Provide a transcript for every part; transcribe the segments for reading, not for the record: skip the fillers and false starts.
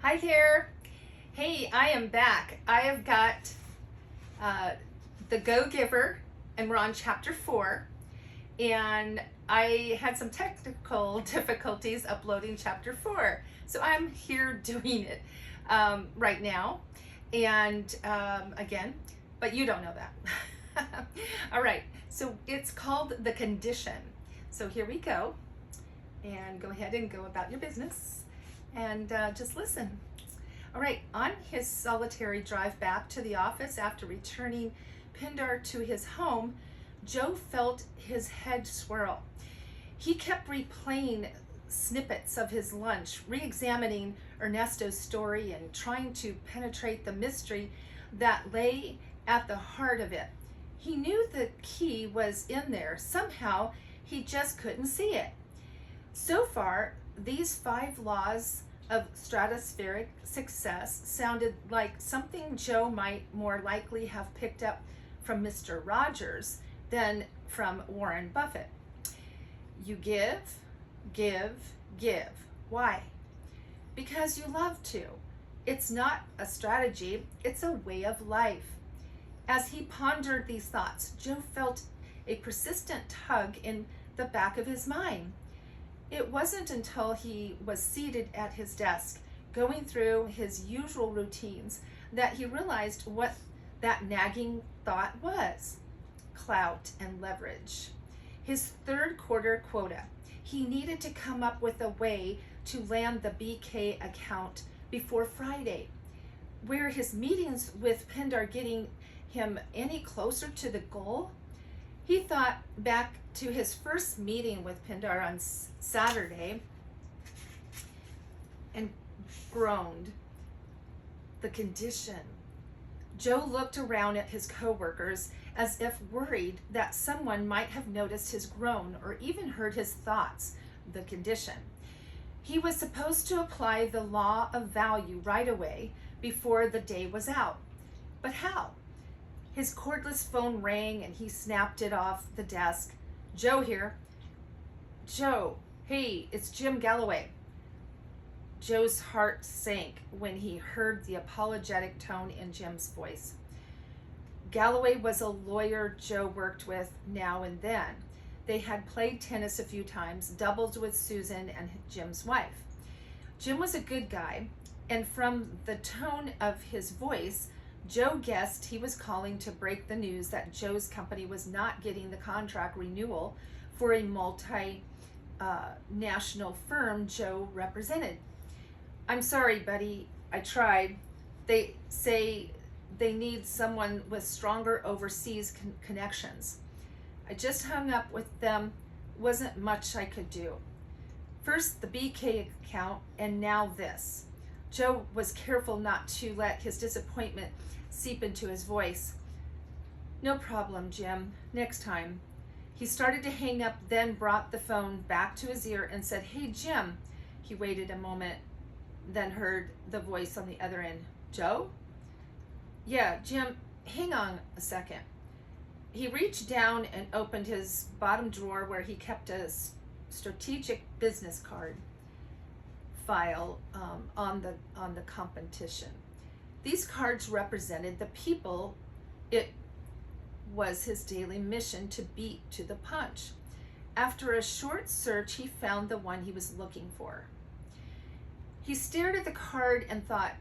Hi there. Hey, I am back. I have got The Go Giver, and we're on chapter 4. And I had some technical difficulties uploading chapter 4. So I'm here doing it right now. And again, but you don't know that. All right. So it's called The Condition. So here we go. And go ahead and go about your business and just listen. All right, on his solitary drive back to the office after returning Pindar to his home, Joe felt his head swirl. He kept replaying snippets of his lunch, re-examining Ernesto's story and trying to penetrate the mystery that lay at the heart of it. He knew the key was in there. Somehow, he just couldn't see it. So far, these 5 laws of stratospheric success sounded like something Joe might more likely have picked up from Mr. Rogers than from Warren Buffett. You give, give, give. Why? Because you love to. It's not a strategy, it's a way of life. As he pondered these thoughts, Joe felt a persistent tug in the back of his mind. It wasn't until he was seated at his desk, going through his usual routines, that he realized what that nagging thought was: clout and leverage. His third quarter quota. He needed to come up with a way to land the BK account before Friday. Were his meetings with Pindar getting him any closer to the goal? He thought back to his first meeting with Pindar on Saturday and groaned. The condition. Joe looked around at his coworkers as if worried that someone might have noticed his groan or even heard his thoughts. The condition. He was supposed to apply the law of value right away before the day was out. But how? His cordless phone rang and he snapped it off the desk. Joe here. Joe, hey, it's Jim Galloway. Joe's heart sank when he heard the apologetic tone in Jim's voice. Galloway was a lawyer Joe worked with now and then. They had played tennis a few times, doubled with Susan and Jim's wife. Jim was a good guy, and from the tone of his voice, Joe guessed he was calling to break the news that Joe's company was not getting the contract renewal for a multi-national firm Joe represented. I'm sorry, buddy, I tried. They say they need someone with stronger overseas connections. I just hung up with them. Wasn't much I could do. First the BK account, and now this. Joe was careful not to let his disappointment seep into his voice. No problem, Jim. Next time. He started to hang up, then brought the phone back to his ear and said, Hey, Jim. He waited a moment, then heard the voice on the other end. Joe? Yeah, Jim, hang on a second. He reached down and opened his bottom drawer where he kept a strategic business card file on the competition. These cards represented the people it was his daily mission to beat to the punch. After a short search, he found the one he was looking for. He stared at the card and thought,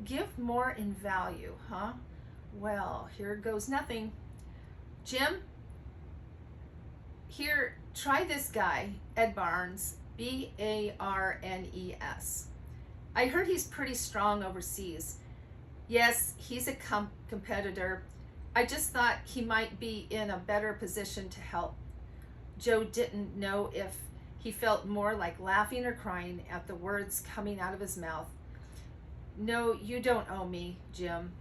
give more in value, huh? Well, here goes nothing. Jim, here, try this guy, Ed Barnes, Barnes. I heard he's pretty strong overseas. Yes, he's a competitor. I just thought he might be in a better position to help. Joe didn't know if he felt more like laughing or crying at the words coming out of his mouth. No, you don't owe me, Jim.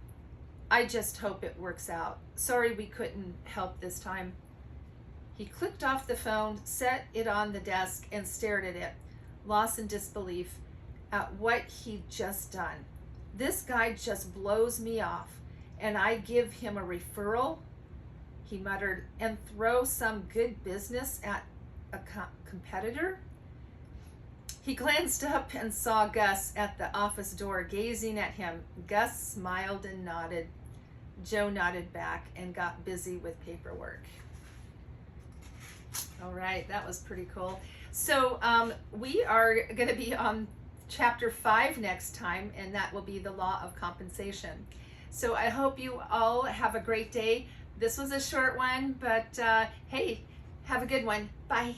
I just hope it works out. Sorry we couldn't help this time. He clicked off the phone, set it on the desk, and stared at it, lost in disbelief at what he'd just done. This guy just blows me off, and I give him a referral, he muttered, and throw some good business at a competitor? He glanced up and saw Gus at the office door gazing at him. Gus smiled and nodded. Joe nodded back and got busy with paperwork. All right, that was pretty cool. So we are going to be on chapter 5 next time, and that will be the law of compensation. So I hope you all have a great day. This was a short one, but hey, have a good one. Bye.